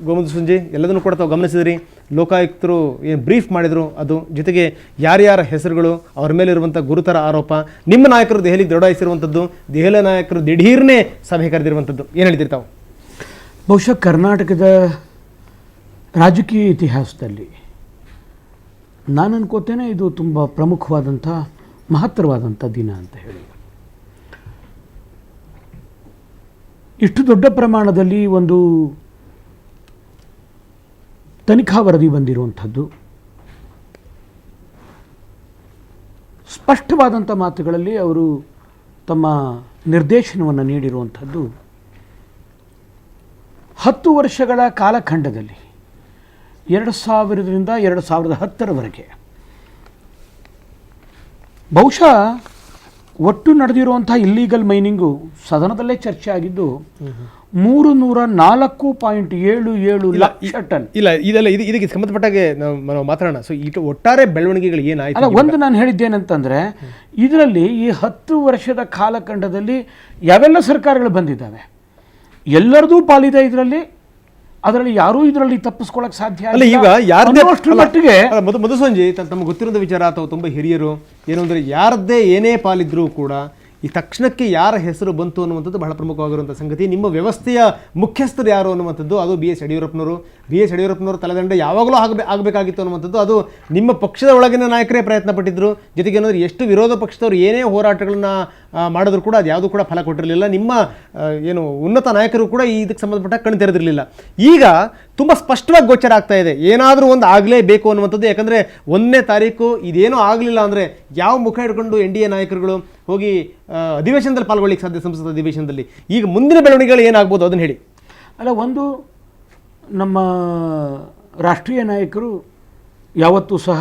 ಗೋಮತಿ ಸುಂಜಿ ಎಲ್ಲದನ್ನು ಕೂಡ ತಾವು ಗಮನಿಸಿದ್ರಿ. ಲೋಕಾಯುಕ್ತರು ಏನು ಬ್ರೀಫ್ ಮಾಡಿದರು ಅದು, ಜೊತೆಗೆ ಯಾರ್ಯಾರ ಹೆಸರುಗಳು, ಅವ್ರ ಮೇಲೆ ಇರುವಂಥ ಗುರುತರ ಆರೋಪ, ನಿಮ್ಮ ನಾಯಕರು ದೆಹಲಿಗೆ ದೊಡಾಯಿಸಿರುವಂಥದ್ದು, ದೆಹಲಿ ನಾಯಕರು ದಿಢೀರ್ನೇ ಸಭೆ ಕರೆದಿರುವಂಥದ್ದು, ಏನು ಹೇಳ್ತೀರಿ ತಾವು? ಬಹುಶಃ ಕರ್ನಾಟಕದ ರಾಜಕೀಯ ಇತಿಹಾಸದಲ್ಲಿ ನಾನು ಅನ್ಕೋತೇನೆ ಇದು ತುಂಬ ಪ್ರಮುಖವಾದಂಥ ಮಹತ್ತರವಾದಂಥ ದಿನ ಅಂತ ಹೇಳಿ. ಇಷ್ಟು ದೊಡ್ಡ ಪ್ರಮಾಣದಲ್ಲಿ ಒಂದು ತನಿಖಾ ವರದಿ ಬಂದಿರುವಂಥದ್ದು, ಸ್ಪಷ್ಟವಾದಂಥ ಮಾತುಗಳಲ್ಲಿ ಅವರು ತಮ್ಮ ನಿರ್ದೇಶನವನ್ನು ನೀಡಿರುವಂಥದ್ದು 10 ವರ್ಷಗಳ ಕಾಲಖಂಡದಲ್ಲಿ 2000ರಿಂದ 2010ರವರೆಗೆ ಬಹುಶಃ ಒಟ್ಟು ನಡೆದಿರುವಂಥ ಇಲ್ಲೀಗಲ್ ಮೈನಿಂಗು ಸದನದಲ್ಲೇ ಚರ್ಚೆ ಆಗಿದ್ದು 304.77 ಲಕ್ಷ ಟನ್. ಇಲ್ಲ, ಇದಕ್ಕೆ ಸಂಬಂಧಪಟ್ಟಾಗೆ ನಾವು ಮಾತಾಡೋಣ. ಸೊ ಈ ಒಟ್ಟಾರೆ ಬೆಳವಣಿಗೆಗಳು ಏನಾಯ್ತು? ಅಲ್ಲ, ಒಂದು ನಾನು ಹೇಳಿದ್ದೇನಂತಂದರೆ ಇದರಲ್ಲಿ ಈ 10 ವರ್ಷದ ಕಾಲಖಂಡದಲ್ಲಿ ಯಾವೆಲ್ಲ ಸರ್ಕಾರಗಳು ಬಂದಿದ್ದಾವೆ, ಎಲ್ಲರದೂ ಪಾಲಿದೆ ಇದರಲ್ಲಿ. ಅದರಲ್ಲಿ ಯಾರೂ ಇದರಲ್ಲಿ ತಪ್ಪಿಸ್ಕೊಳ್ಳೋಕೆ ಸಾಧ್ಯ ಅಲ್ಲ. ಈಗ ಯಾರದೇ ಮಟ್ಟಿಗೆ ಮಧುಸಂಜಿ ತಮಗೆ ಗೊತ್ತಿರೋದ ವಿಚಾರ, ಅಥವಾ ತುಂಬ ಹಿರಿಯರು ಏನು ಅಂದರೆ, ಯಾರದ್ದೇ ಏನೇ ಪಾಲಿದ್ರೂ ಕೂಡ ಈ ತಕ್ಷಣಕ್ಕೆ ಯಾರ ಹೆಸರು ಬಂತು ಅನ್ನುವಂಥದ್ದು ಬಹಳ ಪ್ರಮುಖವಾಗಿರುವಂಥ ಸಂಗತಿ. ನಿಮ್ಮ ವ್ಯವಸ್ಥೆಯ ಮುಖ್ಯಸ್ಥರು ಯಾರು ಅನ್ನುವಂಥದ್ದು ಅದು ಬಿ ಎಸ್ ಯಡಿಯೂರಪ್ಪನವರು ತಲೆದಂಡ ಯಾವಾಗಲೂ ಆಗಬೇಕಾಗಿತ್ತು ಅನ್ನುವಂಥದ್ದು ಅದು ನಿಮ್ಮ ಪಕ್ಷದ ಒಳಗಿನ ನಾಯಕರೇ ಪ್ರಯತ್ನ ಪಟ್ಟಿದ್ದರು. ಜೊತೆಗೆ ಏನಂದರೆ ಎಷ್ಟು ವಿರೋಧ ಪಕ್ಷದವರು ಏನೇ ಹೋರಾಟಗಳನ್ನ ಮಾಡಿದ್ರು ಕೂಡ ಅದು ಯಾವುದೂ ಕೂಡ ಫಲ ಕೊಟ್ಟಿರಲಿಲ್ಲ. ನಿಮ್ಮ ಏನು ಉನ್ನತ ನಾಯಕರು ಕೂಡ ಇದಕ್ಕೆ ಸಂಬಂಧಪಟ್ಟ ಕಣ್ಣು ತೆರೆದಿರಲಿಲ್ಲ. ಈಗ ತುಂಬ ಸ್ಪಷ್ಟವಾಗಿ ಗೋಚರ ಆಗ್ತಾ ಇದೆ ಏನಾದರೂ ಒಂದು ಆಗಲೇಬೇಕು ಅನ್ನುವಂಥದ್ದು. ಯಾಕಂದರೆ 1ನೇ ತಾರೀಕು ಇದೇನೂ ಆಗಲಿಲ್ಲ ಅಂದರೆ ಯಾವ ಮುಖ ಹಿಡ್ಕೊಂಡು NDA ನಾಯಕರುಗಳು ಹೋಗಿ ಅಧಿವೇಶನದಲ್ಲಿ ಪಾಲ್ಗೊಳ್ಳಿಕ್ಕೆ ಸಾಧ್ಯ, ಸಂಸತ್ ಅಧಿವೇಶನದಲ್ಲಿ? ಈಗ ಮುಂದಿನ ಬೆಳವಣಿಗೆಗಳು ಏನಾಗ್ಬೋದು ಅದನ್ನು ಹೇಳಿ. ಅಲ್ಲ, ಒಂದು ನಮ್ಮ ರಾಷ್ಟ್ರೀಯ ನಾಯಕರು ಯಾವತ್ತೂ ಸಹ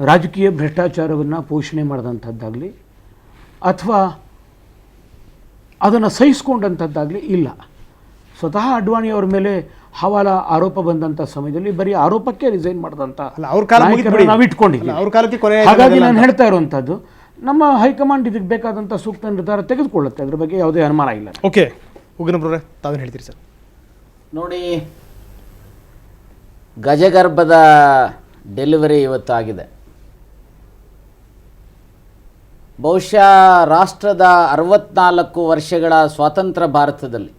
ರಾಜಕೀಯ ಭ್ರಷ್ಟಾಚಾರವನ್ನು ಪೋಷಣೆ ಮಾಡಿದಂಥದ್ದಾಗಲಿ ಅಥವಾ ಅದನ್ನು ಸಹಿಸ್ಕೊಂಡಂಥದ್ದಾಗಲಿ ಇಲ್ಲ. ಸ್ವತಃ ಅಡ್ವಾಣಿಯವರ ಮೇಲೆ ಹವಾಲಾ ಆರೋಪ ಬಂದಂಥ ಸಮಯದಲ್ಲಿ ಬರೀ ಆರೋಪಕ್ಕೆ ರಿಸೈನ್ ಮಾಡಿದಂಥ ನಾವು ಇಟ್ಕೊಂಡಿದ್ದೀವಿ. ಹಾಗಾಗಿ ನಾನು ಹೇಳ್ತಾ ಇರುವಂಥದ್ದು, ನಮ್ಮ ಹೈಕಮಾಂಡ್ ಇದಕ್ಕೆ ಬೇಕಾದಂಥ ಸೂಕ್ತ ನಿರ್ಧಾರ ತೆಗೆದುಕೊಳ್ಳುತ್ತೆ, ಅದ್ರ ಬಗ್ಗೆ ಯಾವುದೇ ಅನುಮಾನ ಇಲ್ಲ. ಓಕೆ, ಉಗ್ರಪ್ರವರೇ ತಾವೇನು ಹೇಳ್ತೀರಿ ಸರ್? ನೋಡಿ, ಗಜಗರ್ಭದ ಡೆಲಿವರಿ ಇವತ್ತು ಆಗಿದೆ. ಬಹುಶಃ ರಾಷ್ಟ್ರದ 64 ವರ್ಷಗಳ ಸ್ವಾತಂತ್ರ್ಯ ಭಾರತದಲ್ಲಿ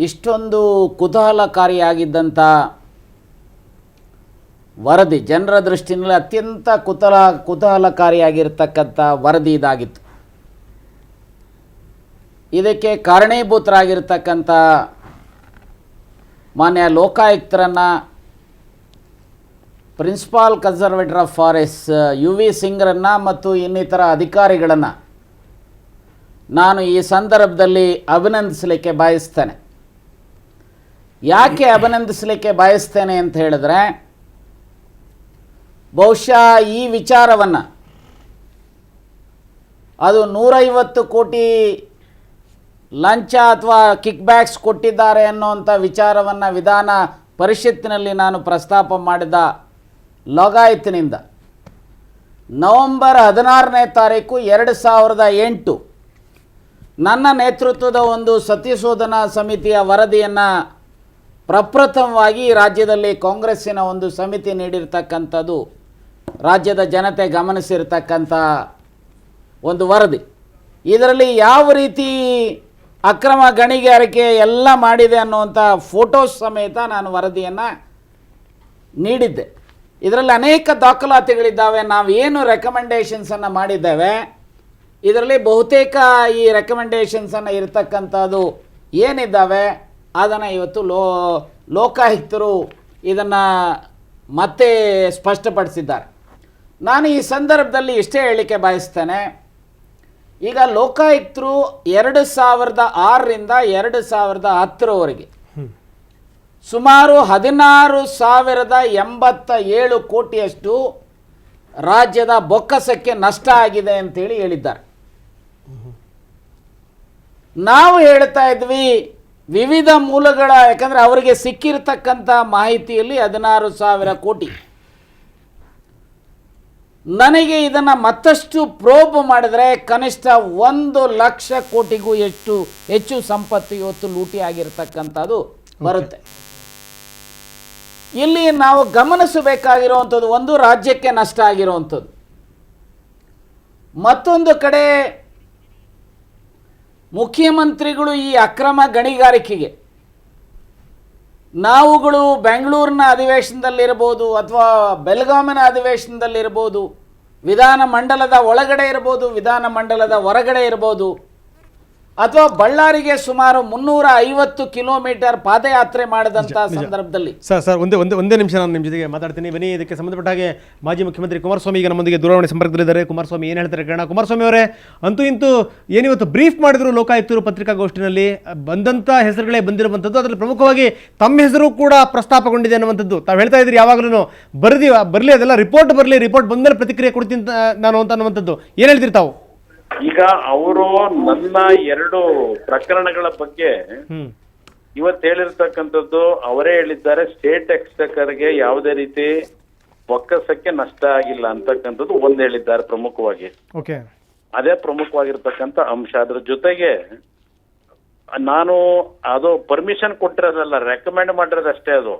ಇಷ್ಟೊಂದು ಕುತೂಹಲಕಾರಿಯಾಗಿದ್ದಂಥ ವರದಿ, ಜನರ ದೃಷ್ಟಿನಲ್ಲಿ ಅತ್ಯಂತ ಕುತೂಹಲಕಾರಿಯಾಗಿರ್ತಕ್ಕಂಥ ವರದಿ ಇದಾಗಿತ್ತು. ಇದಕ್ಕೆ ಕಾರಣೀಭೂತರಾಗಿರ್ತಕ್ಕಂಥ ಮಾನ್ಯ ಲೋಕಾಯುಕ್ತರನ್ನು, principal conservator of forest UV ಸಿಂಗ್ರನ್ನು ಮತ್ತು ಇನ್ನಿತರ ಅಧಿಕಾರಿಗಳನ್ನು ನಾನು ಈ ಸಂದರ್ಭದಲ್ಲಿ ಅಭಿನಂದಿಸಲಿಕ್ಕೆ ಬಯಸ್ತೇನೆ. ಯಾಕೆ ಅಭಿನಂದಿಸಲಿಕ್ಕೆ ಬಯಸ್ತೇನೆ ಅಂತ ಹೇಳಿದ್ರೆ, ಬಹುಶಃ ಈ ವಿಚಾರವನ್ನು ಅದು 150 ಕೋಟಿ ಲಂಚ ಅಥವಾ ಕಿಕ್ ಬ್ಯಾಕ್ಸ್ ಕೊಟ್ಟಿದ್ದಾರೆ ಅನ್ನುವಂಥ ವಿಚಾರವನ್ನು ವಿಧಾನ ಪರಿಷತ್ತಿನಲ್ಲಿ ನಾನು ಪ್ರಸ್ತಾಪ ಮಾಡಿದ ಲೋಕಾಯುಕ್ತನಿಂದ ನವೆಂಬರ್ 16ನೇ ತಾರೀಕು 2008 ನನ್ನ ನೇತೃತ್ವದ ಒಂದು ಸತ್ಯಶೋಧನಾ ಸಮಿತಿಯ ವರದಿಯನ್ನು ಪ್ರಪ್ರಥಮವಾಗಿ ರಾಜ್ಯದಲ್ಲಿ ಕಾಂಗ್ರೆಸ್ಸಿನ ಒಂದು ಸಮಿತಿ ನೀಡಿರ್ತಕ್ಕಂಥದ್ದು ರಾಜ್ಯದ ಜನತೆ ಗಮನಿಸಿರ್ತಕ್ಕಂಥ ಒಂದು ವರದಿ. ಇದರಲ್ಲಿ ಯಾವ ರೀತಿ ಅಕ್ರಮ ಗಣಿಗಾರಿಕೆ ಎಲ್ಲ ಮಾಡಿದೆ ಅನ್ನುವಂಥ ಫೋಟೋಸ್ ಸಮೇತ ನಾನು ವರದಿಯನ್ನು ನೀಡಿದ್ದೆ. ಇದರಲ್ಲಿ ಅನೇಕ ದಾಖಲಾತಿಗಳಿದ್ದಾವೆ. ನಾವು ಏನು ರೆಕಮೆಂಡೇಷನ್ಸನ್ನು ಮಾಡಿದ್ದೇವೆ ಇದರಲ್ಲಿ ಬಹುತೇಕ ಈ ರೆಕಮೆಂಡೇಷನ್ಸನ್ನು ಇರತಕ್ಕಂಥದ್ದು ಏನಿದ್ದಾವೆ ಅದನ್ನು ಇವತ್ತು ಲೋಕಾಯುಕ್ತರು ಇದನ್ನು ಮತ್ತೆ ಸ್ಪಷ್ಟಪಡಿಸಿದ್ದಾರೆ. ನಾನು ಈ ಸಂದರ್ಭದಲ್ಲಿ ಇಷ್ಟೇ ಹೇಳಲಿಕ್ಕೆ ಬಯಸ್ತೇನೆ. ಈಗ ಲೋಕಾಯುಕ್ತರು 2006ರಿಂದ 2010ರವರೆಗೆ ಸುಮಾರು 16,087 ಕೋಟಿಯಷ್ಟು ರಾಜ್ಯದ ಬೊಕ್ಕಸಕ್ಕೆ ನಷ್ಟ ಆಗಿದೆ ಅಂತೇಳಿ ಹೇಳಿದ್ದಾರೆ. ನಾವು ಹೇಳ್ತಾ ಇದ್ವಿ ವಿವಿಧ ಮೂಲಗಳ, ಯಾಕಂದರೆ ಅವರಿಗೆ ಸಿಕ್ಕಿರತಕ್ಕಂಥ ಮಾಹಿತಿಯಲ್ಲಿ 16,000 ಕೋಟಿ ನನಗೆ ಇದನ್ನು ಮತ್ತಷ್ಟು ಪ್ರೋಬ್ ಮಾಡಿದ್ರೆ ಕನಿಷ್ಠ 1,00,000 ಕೋಟಿಗೂ ಹೆಚ್ಚು ಸಂಪತ್ತು ಇವತ್ತು ಲೂಟಿ ಆಗಿರ್ತಕ್ಕಂಥದ್ದು ಬರುತ್ತೆ. ಇಲ್ಲಿ ನಾವು ಗಮನಿಸಬೇಕಾಗಿರುವಂಥದ್ದು, ಒಂದು ರಾಜ್ಯಕ್ಕೆ ನಷ್ಟ ಆಗಿರುವಂಥದ್ದು, ಮತ್ತೊಂದು ಕಡೆ ಮುಖ್ಯಮಂತ್ರಿಗಳು ಈ ಅಕ್ರಮ ಗಣಿಗಾರಿಕೆಗೆ ನಾವುಗಳು ಬೆಂಗಳೂರಿನ ಅಧಿವೇಶನದಲ್ಲಿರ್ಬೋದು ಅಥವಾ ಬೆಳಗಾವಿನ ಅಧಿವೇಶನದಲ್ಲಿರ್ಬೋದು, ವಿಧಾನಮಂಡಲದ ಒಳಗಡೆ ಇರ್ಬೋದು, ವಿಧಾನಮಂಡಲದ ಹೊರಗಡೆ ಇರ್ಬೋದು, ಅಥವಾ ಬಳ್ಳಾರಿಗೆ ಸುಮಾರು 350 ಕಿಲೋಮೀಟರ್ ಪಾದಯಾತ್ರೆ ಮಾಡಿದಂಥ ಸಂದರ್ಭದಲ್ಲಿ ಸರ್ ಒಂದೇ ನಿಮಿಷ ನಾನು ನಿಮ್ಮ ಜೊತೆಗೆ ಮಾತಾಡ್ತೀನಿ. ಬನ್ನಿ, ಇದಕ್ಕೆ ಸಂಬಂಧಪಟ್ಟ ಹಾಗೆ ಮಾಜಿ ಮುಖ್ಯಮಂತ್ರಿ ಕುಮಾರಸ್ವಾಮಿ ಈಗ ನಮ್ಮೊಂದಿಗೆ ದೂರವಾಣಿ ಸಂಪರ್ಕದಲ್ಲಿದ್ದಾರೆ. ಕುಮಾರಸ್ವಾಮಿ ಏನು ಹೇಳ್ತಾರೆ ಕೇಳೋಣ. ಕುಮಾರಸ್ವಾಮಿ ಅವರೇ, ಅಂತೂ ಇಂತೂ ಏನಿವತ್ತು ಬ್ರೀಫ್ ಮಾಡಿದ್ರು ಲೋಕಾಯುಕ್ತರು ಪತ್ರಿಕಾಗೋಷ್ಠಿನಲ್ಲಿ, ಬಂದಂಥ ಹೆಸರುಗಳೇ ಬಂದಿರುವಂಥದ್ದು, ಅದರಲ್ಲಿ ಪ್ರಮುಖವಾಗಿ ತಮ್ಮ ಹೆಸರು ಕೂಡ ಪ್ರಸ್ತಾಪಗೊಂಡಿದೆ ಅನ್ನುವಂಥದ್ದು. ತಾವು ಹೇಳ್ತಾ ಇದ್ರಿ ಯಾವಾಗಲೂ ಬರಲಿ ಅದೆಲ್ಲ ರಿಪೋರ್ಟ್ ಬರಲಿ, ರಿಪೋರ್ಟ್ ಬಂದಮೇಲೆ ಪ್ರತಿಕ್ರಿಯೆ ಕೊಡ್ತೀನಿ ನಾನು ಅಂತ ಅನ್ನುವಂಥದ್ದು. ಏನು ಹೇಳ್ತೀರಿ ತಾವು? ಈಗ ಅವರು ನನ್ನ 2 ಪ್ರಕರಣಗಳ ಬಗ್ಗೆ ಇವತ್ತು ಹೇಳಿರ್ತಕ್ಕಂಥದ್ದು ಅವರೇ ಹೇಳಿದ್ದಾರೆ. ಸ್ಟೇಟ್ ಎಕ್ಸ್ಚೆಕರ್ಗೆ ಯಾವುದೇ ರೀತಿ ಬೊಕ್ಕಸಕ್ಕೆ ನಷ್ಟ ಆಗಿಲ್ಲ ಅಂತಕ್ಕಂಥದ್ದು ಒಂದು ಹೇಳಿದ್ದಾರೆ ಪ್ರಮುಖವಾಗಿ. ಅದೇ ಪ್ರಮುಖವಾಗಿರ್ತಕ್ಕಂಥ ಅಂಶ. ಅದ್ರ ಜೊತೆಗೆ ನಾನು ಅದು ಪರ್ಮಿಷನ್ ಕೊಟ್ಟಿರೋದಲ್ಲ, ರೆಕಮೆಂಡ್ ಮಾಡಿರೋದಷ್ಟೇ. ಅದು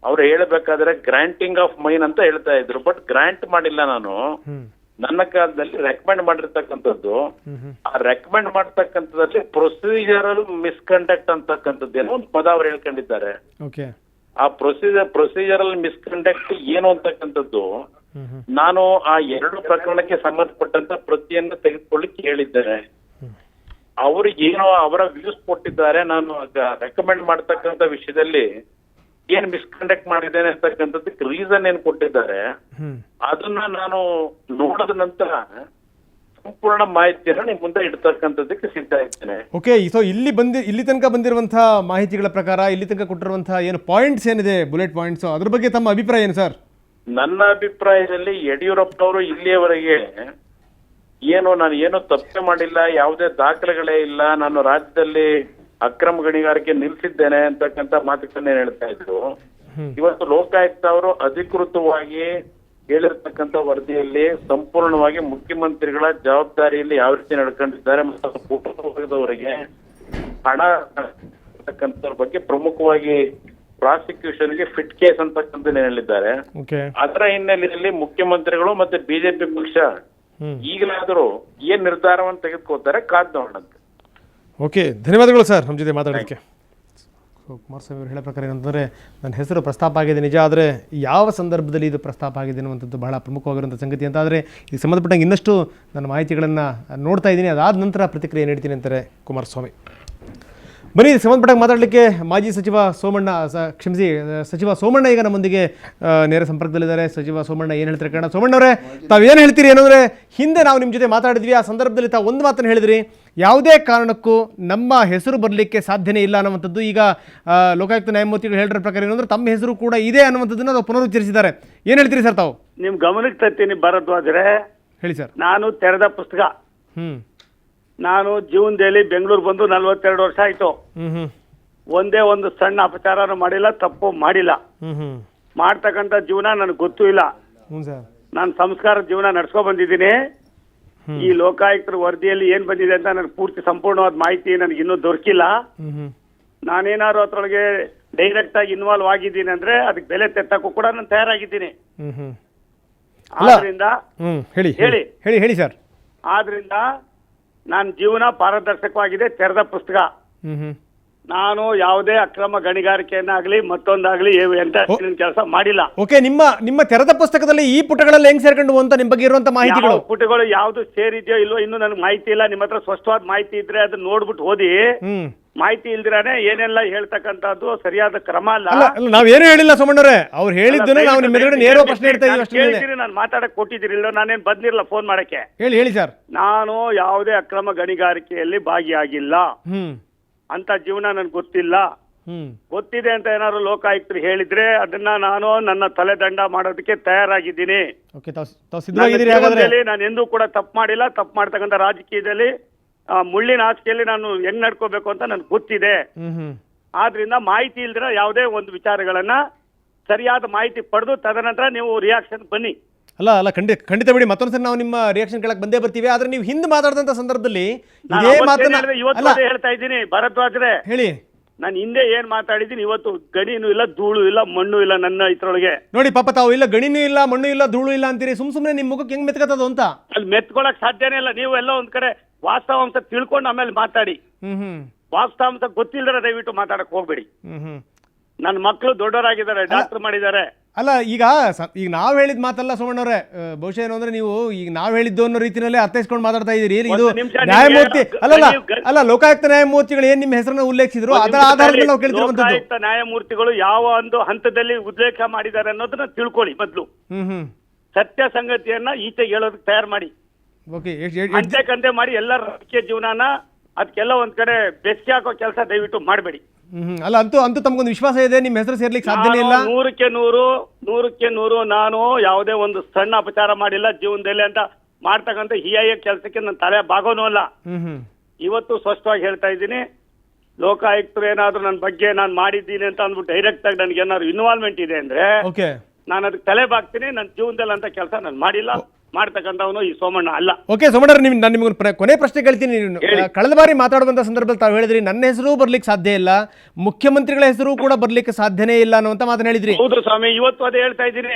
ಅವ್ರು ಹೇಳ್ಬೇಕಾದ್ರೆ ಗ್ರಾಂಟಿಂಗ್ ಆಫ್ ಮೈನ್ ಅಂತ ಹೇಳ್ತಾ ಇದ್ರು, ಬಟ್ ಗ್ರಾಂಟ್ ಮಾಡಿಲ್ಲ. ನಾನು ನನ್ನ ಕಾಲದಲ್ಲಿ ರೆಕಮೆಂಡ್ ಮಾಡಿರ್ತಕ್ಕಂಥದ್ದು, ಆ ರೆಕಮೆಂಡ್ ಮಾಡ್ತಕ್ಕಂಥದ್ದಲ್ಲಿ ಪ್ರೊಸೀಜರಲ್ ಮಿಸ್ಕಂಡಕ್ಟ್ ಅಂತಕ್ಕಂಥದ್ದು ಏನೋ ಒಂದು ಪದ ಅವ್ರು ಹೇಳ್ಕೊಂಡಿದ್ದಾರೆ. ಆ ಪ್ರೊಸೀಜರಲ್ ಮಿಸ್ಕಂಡಕ್ಟ್ ಏನು ಅಂತಕ್ಕಂಥದ್ದು ನಾನು ಆ 2 ಪ್ರಕರಣಕ್ಕೆ ಸಂಬಂಧಪಟ್ಟಂತ ಪ್ರತಿಯನ್ನು ತೆಗೆದುಕೊಳ್ಳಿಕ್ಕೆ ಹೇಳಿದ್ದೇನೆ. ಅವರು ಏನೋ ಅವರ ವ್ಯೂಸ್ ಕೊಟ್ಟಿದ್ದಾರೆ. ನಾನು ರೆಕಮೆಂಡ್ ಮಾಡ್ತಕ್ಕಂಥ ವಿಷಯದಲ್ಲಿ ಏನ್ ಮಿಸ್ಕಂಡಕ್ಟ್ ಮಾಡಿದ್ದೇನೆ ಅಂತಕ್ಕಂಥದ್ದಕ್ಕೆ ರೀಸನ್ ಏನ್ ಕೊಟ್ಟಿದ್ದಾರೆ, ಅದನ್ನ ನಾನು ನೋಡಿದ ನಂತರ ಸಂಪೂರ್ಣ ಮಾಹಿತಿಯನ್ನು ನಿಮ್ ಮುಂದೆ ಇಡ್ತಕ್ಕಂಥದ್ದಕ್ಕೆ ಸಿದ್ಧ ಇದ್ದೇನೆ. ಸೊ ಇಲ್ಲಿ ತನಕ ಬಂದಿರುವಂತಹ ಮಾಹಿತಿಗಳ ಪ್ರಕಾರ, ಇಲ್ಲಿ ತನಕ ಕೊಟ್ಟಿರುವಂತಹ ಏನು ಪಾಯಿಂಟ್ಸ್ ಏನಿದೆ, ಬುಲೆಟ್ ಪಾಯಿಂಟ್ಸ್, ಅದ್ರ ಬಗ್ಗೆ ತಮ್ಮ ಅಭಿಪ್ರಾಯ ಏನು ಸರ್? ನನ್ನ ಅಭಿಪ್ರಾಯದಲ್ಲಿ ಯಡಿಯೂರಪ್ಪನವರು ಇಲ್ಲಿಯವರೆಗೆ ನಾನು ಏನು ತಪ್ಪೇ ಮಾಡಿಲ್ಲ, ಯಾವುದೇ ದಾಖಲೆಗಳೇ ಇಲ್ಲ, ನಾನು ರಾಜ್ಯದಲ್ಲಿ ಅಕ್ರಮ ಗಣಿಗಾರಿಕೆ ನಿಲ್ಸಿದ್ದೇನೆ ಅಂತಕ್ಕಂಥ ಮಾತುಗಳನ್ನ ಹೇಳ್ತಾ ಇದ್ರು. ಇವತ್ತು ಲೋಕಾಯುಕ್ತ ಅವರು ಅಧಿಕೃತವಾಗಿ ಹೇಳಿರ್ತಕ್ಕಂಥ ವರದಿಯಲ್ಲಿ ಸಂಪೂರ್ಣವಾಗಿ ಮುಖ್ಯಮಂತ್ರಿಗಳ ಜವಾಬ್ದಾರಿಯಲ್ಲಿ ಯಾವ ರೀತಿ ನಡ್ಕೊಂಡಿದ್ದಾರೆ ಮತ್ತು ಕುಟುಂಬದವರಿಗೆ ಹಣ ಬಗ್ಗೆ ಪ್ರಮುಖವಾಗಿ ಪ್ರಾಸಿಕ್ಯೂಷನ್ಗೆ ಫಿಟ್ ಕೇಸ್ ಅಂತಕ್ಕಂಥ ಹೇಳಿದ್ದಾರೆ. ಅದರ ಹಿನ್ನೆಲೆಯಲ್ಲಿ ಮುಖ್ಯಮಂತ್ರಿಗಳು ಮತ್ತೆ ಬಿಜೆಪಿ ಪಕ್ಷ ಈಗಲಾದರೂ ಏನ್ ನಿರ್ಧಾರವನ್ನು ತೆಗೆದುಕೊಳ್ತಾರೆ ಕಾದ್ ನೋಡಂತೆ. ಧನ್ಯವಾದಗಳು ಸರ್ ನಮ್ಮ ಜೊತೆ ಮಾತಾಡೋದಕ್ಕೆ. ಕುಮಾರಸ್ವಾಮಿ ಅವರು ಹೇಳೋ ಪ್ರಕಾರ ಏನಂತಂದರೆ, ನನ್ನ ಹೆಸರು ಪ್ರಸ್ತಾಪ ಆಗಿದೆ ನಿಜ, ಆದರೆ ಯಾವ ಸಂದರ್ಭದಲ್ಲಿ ಇದು ಪ್ರಸ್ತಾಪ ಆಗಿದೆ ಅನ್ನುವಂಥದ್ದು ಬಹಳ ಪ್ರಮುಖವಾಗಿರುವಂಥ ಸಂಗತಿ ಅಂತ. ಆದರೆ ಇದಕ್ಕೆ ಸಂಬಂಧಪಟ್ಟಂಗೆ ಇನ್ನಷ್ಟು ನನ್ನ ಮಾಹಿತಿಗಳನ್ನು ನೋಡ್ತಾ ಇದ್ದೀನಿ, ಅದಾದ ನಂತರ ಪ್ರತಿಕ್ರಿಯೆ ನೀಡ್ತೀನಿ ಅಂತಾರೆ ಕುಮಾರಸ್ವಾಮಿ. ಬನ್ನಿ, ಸಂಬಂಧಪಟ್ಟಾಗ ಮಾತಾಡಲಿಕ್ಕೆ ಮಾಜಿ ಸಚಿವ ಸಚಿವ ಸೋಮಣ್ಣ ಈಗ ನಮ್ಮೊಂದಿಗೆ ನೇರ ಸಂಪರ್ಕದಲ್ಲಿದ್ದಾರೆ. ಸಚಿವ ಸೋಮಣ್ಣ ಏನು ಹೇಳ್ತಾರೆ ಕಾರಣ. ಸೋಮಣ್ಣ ಅವರೇ, ತಾವು ಏನು ಹೇಳ್ತೀರಿ ಏನಂದರೆ, ಹಿಂದೆ ನಾವು ನಿಮ್ಮ ಜೊತೆ ಮಾತಾಡಿದ್ವಿ, ಆ ಸಂದರ್ಭದಲ್ಲಿ ತಾವು ಒಂದು ಮಾತನ್ನು ಹೇಳಿದ್ರಿ, ಯಾವುದೇ ಕಾರಣಕ್ಕೂ ನಮ್ಮ ಹೆಸರು ಬರಲಿಕ್ಕೆ ಸಾಧ್ಯನೇ ಇಲ್ಲ ಅನ್ನುವಂಥದ್ದು. ಈಗ ಲೋಕಾಯುಕ್ತ ನ್ಯಾಯಮೂರ್ತಿಗಳು ಹೇಳಿರೋ ಪ್ರಕಾರ ಏನಂದ್ರೆ ತಮ್ಮ ಹೆಸರು ಕೂಡ ಇದೆ ಅನ್ನುವಂಥದ್ದನ್ನು ತಾವು ಪುನರುಚ್ಚರಿಸಿದ್ದಾರೆ. ಏನು ಹೇಳ್ತೀರಿ ಸರ್ ತಾವು? ನಿಮ್ ಗಮನಕ್ಕೆ ತರ್ತೀನಿ ಭರದ್ವಾಜರೇ. ಹೇಳಿ ಸರ್. ನಾನು ತೆರೆದ ಪುಸ್ತಕ. ನಾನು ಜೀವನದಲ್ಲಿ ಬೆಂಗಳೂರು ಬಂದು 42 ವರ್ಷ ಆಯ್ತು. ಒಂದೇ ಒಂದು ಸಣ್ಣ ಅಪಚಾರನೂ ಮಾಡಿಲ್ಲ, ತಪ್ಪು ಮಾಡಿಲ್ಲ. ಮಾಡ್ತಕ್ಕಂಥ ಜೀವನ ನನಗೆ ಗೊತ್ತೂ ಇಲ್ಲ. ನಾನು ಸಂಸ್ಕಾರ ಜೀವನ ನಡ್ಸ್ಕೊ ಬಂದಿದ್ದೀನಿ. ಈ ಲೋಕಾಯುಕ್ತರ ವರದಿಯಲ್ಲಿ ಏನ್ ಬಂದಿದೆ ಅಂತ ನನಗೆ ಪೂರ್ತಿ ಸಂಪೂರ್ಣವಾದ ಮಾಹಿತಿ ನನಗೆ ಇನ್ನೂ ದೊರಕಿಲ್ಲ. ನಾನೇನಾದ್ರು ಅದ್ರೊಳಗೆ ಡೈರೆಕ್ಟ್ ಆಗಿ ಇನ್ವಾಲ್ವ್ ಆಗಿದ್ದೀನಿ ಅಂದ್ರೆ ಅದಕ್ಕೆ ಬೆಲೆ ತೆತ್ತಕ್ಕೂ ಕೂಡ ನಾನು ತಯಾರಾಗಿದ್ದೀನಿ. ಆದ್ರಿಂದ ಹೇಳಿ ಸರ್. ಆದ್ರಿಂದ ನನ್ನ ಜೀವನ ಪಾರದರ್ಶಕವಾಗಿದೆ, ತೆರೆದ ಪುಸ್ತಕ. ನಾನು ಯಾವುದೇ ಅಕ್ರಮ ಗಣಿಗಾರಿಕೆಯನ್ನಾಗ್ಲಿ ಮತ್ತೊಂದಾಗ್ಲಿ ಎಂತ ಕೆಲಸ ಮಾಡಿಲ್ಲ. ನಿಮ್ಮ ತೆರೆದ ಪುಸ್ತಕದಲ್ಲಿ ಈ ಪುಟಗಳಲ್ಲಿ ಹೆಂಗ್ ಸೇರ್ಕೊಂಡು ಅಂತ ನಿಮ್ಮ ಬಗ್ಗೆ ಇರುವಂತ ಮಾಹಿತಿಗಳು, ಪುಟಗಳು ಯಾವ್ದು ಸೇರಿದೆಯೋ ಇಲ್ವೋ ಇನ್ನೂ ನನಗೆ ಮಾಹಿತಿ ಇಲ್ಲ. ನಿಮ್ಮ ಹತ್ರ ಸ್ಪಷ್ಟವಾದ ಮಾಹಿತಿ ಇದ್ರೆ ಅದನ್ನ ನೋಡ್ಬಿಟ್ಟು ಓದಿ. ಮಾಹಿತಿ ಇಲ್ದಿರಾನೆ ಏನೆಲ್ಲ ಹೇಳ್ತಕ್ಕಂಥದ್ದು ಸರಿಯಾದ ಕ್ರಮ ಅಲ್ಲ. ನಾವೇನು ಹೇಳಿಲ್ಲ ಸೋಮಣ್ಣವ್ರೆ, ಅವ್ರು ಹೇಳಿದ್ದನ್ನು ನಾವು ನಿಮ್ಮ ಎದುರುಗಡೆ ನೇರ ಪ್ರಶ್ನೆ ಇಡ್ತಾ ಇದ್ದೀವಿ. ನಾನು ಮಾತಾಡಕ್ ಕೊಟ್ಟಿದ್ದೀರಿಲ್ಲ, ನಾನೇನ್ ಬಂದಿರಲ್ಲ ಫೋನ್ ಮಾಡಕ್ಕೆ. ಹೇಳಿ ಸರ್. ನಾನು ಯಾವುದೇ ಅಕ್ರಮ ಗಣಿಗಾರಿಕೆಯಲ್ಲಿ ಭಾಗಿಯಾಗಿಲ್ಲ ಅಂತ ಜೀವನ ನನ್ಗೆ ಗೊತ್ತಿಲ್ಲ. ಗೊತ್ತಿದೆ ಅಂತ ಏನಾದ್ರು ಲೋಕಾಯುಕ್ತರು ಹೇಳಿದ್ರೆ ಅದನ್ನ ನಾನು ನನ್ನ ತಲೆದಂಡ ಮಾಡೋದಕ್ಕೆ ತಯಾರಾಗಿದ್ದೀನಿ. ನಾನು ಎಂದೂ ಕೂಡ ತಪ್ಪು ಮಾಡಿಲ್ಲ. ತಪ್ಪು ಮಾಡ್ತಕ್ಕಂಥ ರಾಜಕೀಯದಲ್ಲಿ ಮುಳ್ಳಿನ ಹಾಸಿಗೆಯಲ್ಲಿ ನಾನು ಹೆಂಗ್ ನಡ್ಕೋಬೇಕು ಅಂತ ನನ್ಗೆ ಗೊತ್ತಿದೆ. ಆದ್ರಿಂದ ಮಾಹಿತಿ ಇಲ್ದಿರ ಯಾವುದೇ ಒಂದು ವಿಚಾರಗಳನ್ನ ಸರಿಯಾದ ಮಾಹಿತಿ ಪಡೆದು ತದನಂತರ ನೀವು ರಿಯಾಕ್ಷನ್ ಬನ್ನಿ. ಅಲ್ಲ ಖಂಡಿತ ಬಿಡಿ, ಮತ್ತೊಂದ್ಸರಿ ನಾವು ನಿಮ್ಮ ರಿಯಾಕ್ಷನ್ ಕೇಳಕ್ ಬಂದೇ ಬರ್ತೀವಿ. ಆದ್ರೆ ನೀವು ಹಿಂದೆ ಮಾತಾಡಿದಂತ ಸಂದರ್ಭದಲ್ಲಿ ಇದೇ ಮಾತನ್ನ ಇವತ್ತು ಅದೇ ಹೇಳ್ತಾ ಇದ್ದೀನಿ ಭರದ್ವಾಜ್ರೆ, ಹೇಳಿ. ನಾನು ಹಿಂದೆ ಏನ್ ಮಾತಾಡಿದ್ದೀನಿ, ಇವತ್ತು ಗಣಿನೂ ಇಲ್ಲ, ಧೂಳು ಇಲ್ಲ, ಮಣ್ಣು ಇಲ್ಲ ನನ್ನ ಇದ್ರೊಳಗೆ. ನೋಡಿ ಪಾಪ ತಾವು ಇಲ್ಲ ಗಣಿನೂ ಇಲ್ಲ, ಮಣ್ಣು ಇಲ್ಲ, ಧೂಳು ಇಲ್ಲ ಅಂತೀರಿ, ಸುಮ್ನೆ ನಿಮ್ ಮುಖಕ್ಕೆ ಹೆಂಗ್ ಮೆತ್ಕತ್ತದು ಅಂತ. ಅಲ್ಲಿ ಮೆತ್ಕೊಳಕ್ ಸಾಧ್ಯನೇ ಇಲ್ಲ. ನೀವು ಎಲ್ಲ ಒಂದ್ ಕಡೆ ವಾಸ್ತವಾಂಶ ತಿಳ್ಕೊಂಡು ಆಮೇಲೆ ಮಾತಾಡಿ. ವಾಸ್ತವಾಂಶ ಗೊತ್ತಿಲ್ಲದ್ರೆ ದಯವಿಟ್ಟು ಮಾತಾಡಕ್ ಹೋಗ್ಬೇಡಿ. ನನ್ನ ಮಕ್ಕಳು ದೊಡ್ಡವರಾಗಿದ್ದಾರೆ, ಡಾಕ್ಟರ್ ಮಾಡಿದ್ದಾರೆ. ಅಲ್ಲ ಈಗ ನಾವ್ ಹೇಳಿದ ಮಾತಲ್ಲ ಸೋಮಣ್ಣವ್ರೆ, ಬಹುಶಃ ಏನು ಅಂದ್ರೆ ನೀವು ಈಗ ನಾವ್ ಹೇಳಿದ್ದು ಅನ್ನೋ ರೀತಿಯಲ್ಲೇ ಅರ್ಥೈಸ್ಕೊಂಡು ಮಾತಾಡ್ತಾ ಇದೀರಿ. ಇದು ನ್ಯಾಯಮೂರ್ತಿ ಅಲ್ಲ ಲೋಕಾಯುಕ್ತ ನ್ಯಾಯಮೂರ್ತಿಗಳು ಏನ್ ನಿಮ್ಮ ಹೆಸರನ್ನ ಉಲ್ಲೇಖಿಸಿದ್ರು, ಅದರ ಆಧಾರದ ಮೇಲೆ ನಾವು ಕೇಳ್ತಿರುವಂತದ್ದು. ಲೋಕಾಯುಕ್ತ ನ್ಯಾಯಮೂರ್ತಿಗಳು ಯಾವ ಒಂದು ಹಂತದಲ್ಲಿ ಉಲ್ಲೇಖ ಮಾಡಿದ್ದಾರೆ ಅನ್ನೋದನ್ನ ತಿಳ್ಕೊಳ್ಳಿ ಮೊದ್ಲು. ಸತ್ಯ ಸಂಗತಿಯನ್ನ ಈಚೆಗೆ ಹೇಳೋದಕ್ಕೆ ತಯಾರು ಮಾಡಿ. ಅಂತೆ ಮಾಡಿ ಎಲ್ಲರ ರಾಜಕೀಯ ಜೀವನನ ಅದಕ್ಕೆಲ್ಲ ಒಂದ್ ಕಡೆ ಬೆಸ್ಕಿ ಹಾಕೋ ಕೆಲಸ ದಯವಿಟ್ಟು ಮಾಡಬೇಡಿ. ಅಲ್ಲ ಅಂತೂ ತಮಗೊಂದು ವಿಶ್ವಾಸ ಇದೆ, ನಿಮ್ಮ ಹೆಸರು ಸೇರ್ಲಿಕ್ಕೆ ಸಾಧ್ಯನೇ ಇಲ್ಲ. 100ಕ್ಕೆ 100 ನಾನು ಯಾವುದೇ ಒಂದು ಸಣ್ಣ ಅಪಚಾರ ಮಾಡಿಲ್ಲ ಜೀವನದಲ್ಲಿ ಅಂತ ಮಾಡ್ತಕ್ಕಂಥ ಹೀಯಾಯ ಕೆಲಸಕ್ಕೆ ನನ್ನ ತಲೆ ಬಾಗೋನೂ ಅಲ್ಲ. ಇವತ್ತು ಸ್ಪಷ್ಟವಾಗಿ ಹೇಳ್ತಾ ಇದ್ದೀನಿ, ಲೋಕಾಯುಕ್ತರು ಏನಾದ್ರು ನನ್ನ ಬಗ್ಗೆ ನಾನು ಮಾಡಿದ್ದೀನಿ ಅಂತ ಅಂದ್ಬಿಟ್ಟು ಡೈರೆಕ್ಟ್ ಆಗಿ ನನಗೆ ಏನಾದ್ರು ಇನ್ವಾಲ್ವ್ಮೆಂಟ್ ಇದೆ ಅಂದ್ರೆ ನಾನು ಅದಕ್ಕೆ ತಲೆ ಬಾಗ್ತೀನಿ. ನನ್ನ ಜೀವನದಲ್ಲಿ ಅಂತ ಕೆಲಸ ನಾನು ಮಾಡಿಲ್ಲ, ಮಾಡ್ತಕ್ಕಂಥವನು ಈ ಸೋಮಣ್ಣ ಅಲ್ಲ. ಓಕೆ ಸೋಮಣ್ಣ, ನಾನು ನಿಮ್ಗೆ ಕೊನೆ ಪ್ರಶ್ನೆ ಕೇಳ್ತೀನಿ. ಕಳೆದ ಬಾರಿ ಮಾತಾಡುವಂತ ಸಂದರ್ಭದಲ್ಲಿ ತಾವು ಹೇಳಿದ್ರಿ ನನ್ನ ಹೆಸರು ಬರ್ಲಿಕ್ಕೆ ಸಾಧ್ಯ ಇಲ್ಲ, ಮುಖ್ಯಮಂತ್ರಿಗಳ ಹೆಸರು ಕೂಡ ಬರ್ಲಿಕ್ಕೆ ಸಾಧ್ಯನೇ ಇಲ್ಲ ಅನ್ನುವಂತ ಮಾತನ್ನ ಹೇಳಿದ್ರಿ. ಹೌದು ಸ್ವಾಮಿ, ಇವತ್ತು ಅದೇ ಹೇಳ್ತಾ ಇದ್ದೀನಿ.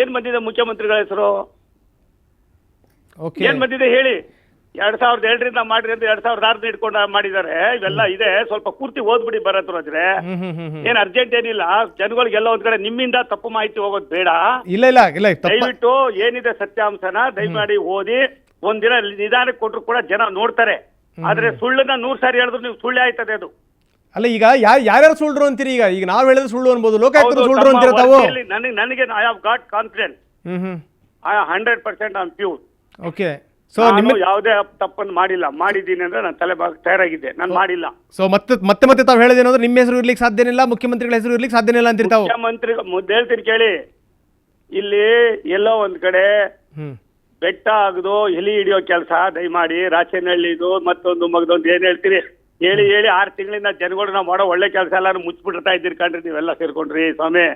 ಏನ್ ಬಂದಿದೆ ಮುಖ್ಯಮಂತ್ರಿಗಳ ಹೆಸರು? ಏನ್ ಬಂದಿದೆ ಹೇಳಿ? 2002ರಿಂದ ಮಾಡ್ರಿ ಅಂತ 2006 ಇಟ್ಕೊಂಡು ಮಾಡಿದ್ದಾರೆ. ಇವೆಲ್ಲ ಇದೆ, ಸ್ವಲ್ಪ ಪೂರ್ತಿ ಓದ್ಬಿಡಿ ಭರದ್ವಾಜ್ರೆ. ಏನ್ ಅರ್ಜೆಂಟ್ ಏನಿಲ್ಲ. ಜನಗಳಿಗೆಲ್ಲ ಒಂದ್ ಕಡೆ ನಿಮ್ಮಿಂದ ತಪ್ಪು ಮಾಹಿತಿ ಹೋಗೋದು ಬೇಡ. ಇಲ್ಲ ದಯವಿಟ್ಟು ಏನಿದೆ ಸತ್ಯಾಂಶನ ದಯಮಾಡಿ ಓದಿ. ಒಂದಿನ ನಿಧಾನಕ್ಕೆ ಕೊಟ್ರು ಕೂಡ ಜನ ನೋಡ್ತಾರೆ. ಆದ್ರೆ ಸುಳ್ಳನ್ನ 100 ಸಾರಿ ಹೇಳಿದ್ರು ನೀವು ಸುಳ್ಳೆ ಆಯ್ತದೆ ಅದು. ಅಲ್ಲ ಈಗ ಯಾರ್ಯಾರು ಸುಳ್ಳು ಅಂತೀರಿ? ಈಗ ನಾವ್ ಹೇಳಿದ್ರೆ ಸುಳ್ಳು ಅನ್ಬೋದು, ಲೋಕಾಯುಕ್ತರು ಸುಳ್ಳು ಅಂತೀರ ತಾವು? ನನಗೆ I have got confidence. 100% I am pure. Okay, so ನಾನು ಯಾವುದೇ ತಪ್ಪನ್ನು ಮಾಡಿಲ್ಲ. ಮಾಡಿದ್ದೀನಿ ಅಂದ್ರೆ ನಾನು ತಯಾರಾಗಿದ್ದೆ, ನಾನು ಮಾಡಿಲ್ಲ. ಸೊ ಮತ್ತೆ ತಾವು ಹೇಳೋದೇನಂದ್ರೆ ನಿಮ್ಮ ಹೆಸರು ಇರ್ಲಿಕ್ಕೆ ಸಾಧ್ಯನಿಲ್ಲ, ಮುಖ್ಯಮಂತ್ರಿಗಳ ಹೆಸರು ಇರ್ಲಿಕ್ಕೆ ಸಾಧ್ಯನಿಲ್ಲ ಅಂತೀರಿ ತಾವು? ಮುಖ್ಯಮಂತ್ರಿ ಹೇಳ್ತೀನಿ ಕೇಳಿ, ಇಲ್ಲಿ ಎಲ್ಲೋ ಒಂದ್ ಕಡೆ ಬೆಟ್ಟ ಆಗದು ಎಲಿ ಹಿಡಿಯೋ ಕೆಲಸ ದಯಮಾಡಿ ರಾಚನಹಳ್ಳಿದು ಮತ್ತೊಂದು ಮಗದೊಂದು ಏನ್ ಹೇಳ್ತೀರಿ ಹೇಳಿ 6 ತಿಂಗಳಿಂದ ಜನಗಳು ನಾವು ಮಾಡೋ ಒಳ್ಳೆ ಕೆಲಸ ಎಲ್ಲಾರು ಮುಚ್ಚಿಬಿಡ್ತಾ ಇದ್ದೀರಿ ಕಂಡ್ರಿ ನೀವೆಲ್ಲ ಸೇರ್ಕೊಂಡ್ರಿ ಸ್ವಾಮಿ.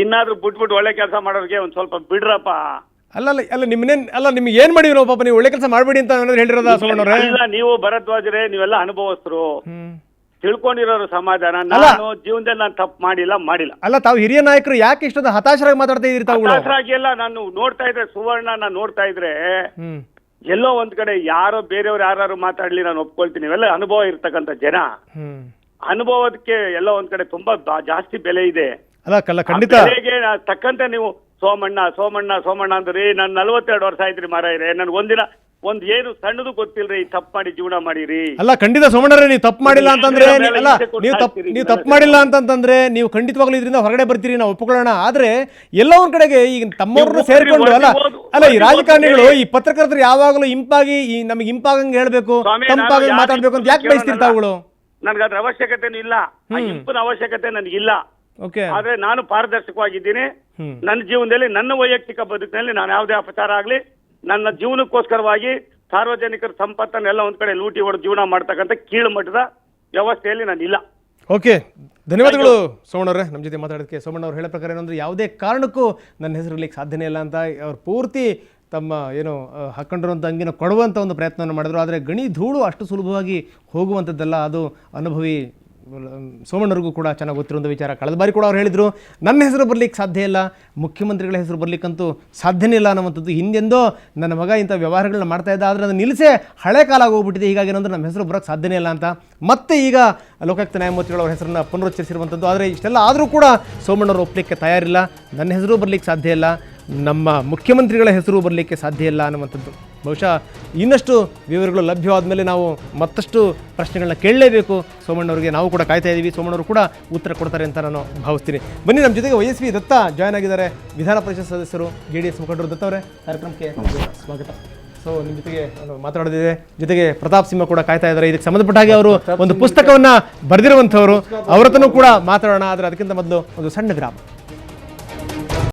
ಇನ್ನಾದ್ರೂ ಬಿಟ್ಬಿಟ್ಟು ಒಳ್ಳೆ ಕೆಲಸ ಮಾಡೋರಿಗೆ ಒಂದ್ ಸ್ವಲ್ಪ ಬಿಡ್ರಪ್ಪ. ಅಲ್ಲ ನಿಮ್ಗೆ ಏನ್ ಮಾಡಿರೋ ಪಾಪ, ನೀವು ಒಳ್ಳೆ ಕೆಲಸ ಮಾಡ್ಬೇಡಿ ಅಂತ ಹೇಳಿರೋದ ಸೋಮಣ್ಣವ್ರೆ? ಇಲ್ಲ, ನೀವು ಭರದ್ವಾಜ್ರೆ ನೀವೆಲ್ಲ ಅನುಭವಸ್ಥರು, ತಿಳ್ಕೊಂಡಿರೋರು ಸಮಾಧಾನ. ನಾನು ಜೀವನದಲ್ಲಿ ನಾನು ತಪ್ಪು ಮಾಡಿಲ್ಲ. ಅಲ್ಲ ತಾವು ಹಿರಿಯ ನಾಯಕರು ಯಾಕೆ ಇಷ್ಟೊಂದು ಹತಾಶರಾಗಿ ಮಾತಾಡ್ತಾ ಇದ್ದೀರಿ ತಾವು? ಹತಾಶರಾಗಿ ಎಲ್ಲ ನಾನು ನೋಡ್ತಾ ಇದ್ರೆ ಸುವರ್ಣ ನೋಡ್ತಾ ಇದ್ರೆ ಎಲ್ಲೋ ಒಂದ್ ಕಡೆ ಯಾರೋ ಬೇರೆಯವ್ರು ಯಾರು ಮಾತಾಡ್ಲಿ ನಾನು ಒಪ್ಕೊಳ್ತೀನಿ. ಇವೆಲ್ಲ ಅನುಭವ ಇರ್ತಕ್ಕಂಥ ಜನ, ಅನುಭವಕ್ಕೆ ಎಲ್ಲೋ ಒಂದ್ ಕಡೆ ತುಂಬಾ ಜಾಸ್ತಿ ಬೆಲೆ ಇದೆ. ಬೆಲೆಗೆ ತಕ್ಕಂತೆ ನೀವು ಸೋಮಣ್ಣ ಅಂದ್ರಿ. ನಾನು 42 ವರ್ಷ ಆಯ್ತ್ರಿ ಮಾರಾಯ್ರೆ. ನನ್ಗೆ ಒಂದ್ ಏನು ಸಣ್ಣದು ಗೊತ್ತಿಲ್ರಿ, ತಪ್ಪು ಮಾಡಿ ಜೀವನ ಮಾಡಿರಿ. ಅಲ್ಲ ಖಂಡಿತ ಸೋಮಣ್ಣರೇ, ನೀವು ತಪ್ಪು ಮಾಡಿಲ್ಲ ಅಂತಂದ್ರೆ ನೀವು ತಪ್ಪು ಮಾಡಿಲ್ಲ ಅಂತಂದ್ರೆ ನೀವು ಖಂಡಿತವಾಗ್ಲೂ ಇದರಿಂದ ಹೊರಗಡೆ ಬರ್ತೀರಿ, ನಾವು ಒಪ್ಕೊಳ್ಳೋಣ. ಆದ್ರೆ ಎಲ್ಲ ಒಂದ್ ಕಡೆಗೆ ಈಗ ತಮ್ಮವ್ರನ್ನ ಸೇರ್ಕೊಂಡು ಅಲ್ಲ ಈ ರಾಜಕಾರಣಿಗಳು, ಈ ಪತ್ರಕರ್ತರು ಯಾವಾಗಲೂ ನಮಗೆ ಇಂಪಾಗಂಗ್ ಹೇಳ್ಬೇಕು, ತಂಪಾಗಂಗ್ ಮಾತಾಡ್ಬೇಕು ಅಂತ ಯಾಕೆ ಬಯಸ್ತೀರಿ ತಾವುಗಳು? ನನ್ಗೆ ಅದ್ರ ಅವಶ್ಯಕತೆನೂ ಇಲ್ಲ, ಇಂಪಿನ ಅವಶ್ಯಕತೆ ನನಗಿಲ್ಲ. ಆದ್ರೆ ನಾನು ಪಾರದರ್ಶಕವಾಗಿದ್ದೀನಿ. ನನ್ನ ಜೀವನದಲ್ಲಿ ನನ್ನ ವೈಯಕ್ತಿಕ ಬದುಕಿನಲ್ಲಿ ನಾನು ಯಾವುದೇ ಅಪಚಾರ ಆಗ್ಲಿ, ನನ್ನ ಜೀವನಕ್ಕೋಸ್ಕರವಾಗಿ ಸಾರ್ವಜನಿಕರ ಸಂಪತ್ತನ್ನೆಲ್ಲ ಒಂದ್ ಕಡೆ ಲೂಟಿ ಹೊಡೆದು ಜೀವನ ಮಾಡ್ತಕ್ಕಂಥ ಕೀಳು ಮಟ್ಟದ ವ್ಯವಸ್ಥೆಯಲ್ಲಿ ನಾನಿಲ್ಲ. ಓಕೆ, ಧನ್ಯವಾದಗಳು ಸೋಮಣ್ಣವ್ರೆ ನಮ್ಮ ಜೊತೆ ಮಾತಾಡೋದಕ್ಕೆ. ಸೋಮಣ್ಣ ಅವ್ರು ಹೇಳೋ ಪ್ರಕಾರ ಏನಂದ್ರೆ ಯಾವುದೇ ಕಾರಣಕ್ಕೂ ನನ್ನ ಹೆಸರು ಇರ್ಲಿಕ್ಕೆ ಸಾಧ್ಯನೇ ಇಲ್ಲ ಅಂತ ಅವ್ರು ಪೂರ್ತಿ ತಮ್ಮ ಹಾಕೊಂಡಿರುವಂಥ ಅಂಗಿನ ಕೊಡುವಂಥ ಒಂದು ಪ್ರಯತ್ನವನ್ನು ಮಾಡಿದ್ರು. ಆದರೆ ಗಣಿ ಧೂಳು ಅಷ್ಟು ಸುಲಭವಾಗಿ ಹೋಗುವಂಥದ್ದಲ್ಲ, ಅದು ಅನುಭವಿ ಸೋಮಣ್ಣವ್ರಿಗೂ ಕೂಡ ಚೆನ್ನಾಗಿ ಗೊತ್ತಿರುವಂಥ ವಿಚಾರ. ಕಳೆದ ಬಾರಿ ಕೂಡ ಅವ್ರು ಹೇಳಿದರು ನನ್ನ ಹೆಸರು ಬರಲಿಕ್ಕೆ ಸಾಧ್ಯ ಇಲ್ಲ, ಮುಖ್ಯಮಂತ್ರಿಗಳ ಹೆಸರು ಬರಲಿಕ್ಕಂತೂ ಸಾಧ್ಯನೇ ಇಲ್ಲ ಅನ್ನುವಂಥದ್ದು. ಹಿಂದೆಂದೋ ನನ್ನ ಮಗ ಇಂಥ ವ್ಯವಹಾರಗಳನ್ನ ಮಾಡ್ತಾ ಇದ್ದ, ಆದರೆ ಅದು ನಿಲ್ಲಿಸೇ ಹಳೆ ಕಾಲ ಆಗೋಗ್ಬಿಟ್ಟಿದೆ. ಹೀಗಾಗಿ ಏನಂದ್ರೆ ನಮ್ಮ ಹೆಸರು ಬರೋಕ್ಕೆ ಸಾಧ್ಯನೇ ಇಲ್ಲ ಅಂತ ಮತ್ತೆ ಈಗ ಲೋಕಾಯುಕ್ತ ನ್ಯಾಯಮೂರ್ತಿಗಳವ್ರ ಹೆಸರನ್ನು ಪುನರುಚ್ಚರಿಸಿರುವಂಥದ್ದು. ಆದರೆ ಇಷ್ಟೆಲ್ಲ ಆದರೂ ಕೂಡ ಸೋಮಣ್ಣವರು ಒಪ್ಪಲಿಕ್ಕೆ ತಯಾರಿಲ್ಲ. ನನ್ನ ಹೆಸರು ಬರಲಿಕ್ಕೆ ಸಾಧ್ಯ ಇಲ್ಲ, ನಮ್ಮ ಮುಖ್ಯಮಂತ್ರಿಗಳ ಹೆಸರು ಬರಲಿಕ್ಕೆ ಸಾಧ್ಯ ಇಲ್ಲ ಅನ್ನುವಂಥದ್ದು. ಬಹುಶಃ ಇನ್ನಷ್ಟು ವಿವರಗಳು ಲಭ್ಯವಾದ ಮೇಲೆ ನಾವು ಮತ್ತಷ್ಟು ಪ್ರಶ್ನೆಗಳನ್ನ ಕೇಳಲೇಬೇಕು ಸೋಮಣ್ಣವ್ರಿಗೆ. ನಾವು ಕೂಡ ಕಾಯ್ತಾ ಇದ್ದೀವಿ, ಸೋಮಣ್ಣವರು ಕೂಡ ಉತ್ತರ ಕೊಡ್ತಾರೆ ಅಂತ ನಾನು ಭಾವಿಸ್ತೀನಿ. ಬನ್ನಿ, ನಮ್ಮ ಜೊತೆಗೆ YSV ದತ್ತ ಜಾಯ್ನ್ ಆಗಿದ್ದಾರೆ, ವಿಧಾನ ಪರಿಷತ್ ಸದಸ್ಯರು, JDS ಮುಖಂಡರು. ದತ್ತ ಅವರೇ, ಕಾರ್ಯಕ್ರಮಕ್ಕೆ ಸ್ವಾಗತ. ಸೊ ನಿಮ್ಮ ಜೊತೆಗೆ ಮಾತಾಡೋದಿದೆ, ಜೊತೆಗೆ ಪ್ರತಾಪ್ ಸಿಂಹ ಕೂಡ ಕಾಯ್ತಾ ಇದ್ದಾರೆ. ಇದಕ್ಕೆ ಸಂಬಂಧಪಟ್ಟ ಹಾಗೆ ಅವರು ಒಂದು ಪುಸ್ತಕವನ್ನು ಬರೆದಿರುವಂಥವರು, ಅವರತ್ರನೂ ಕೂಡ ಮಾತಾಡೋಣ. ಆದರೆ ಅದಕ್ಕಿಂತ ಮೊದಲು ಒಂದು ಸಣ್ಣ ವಿರಾಮ.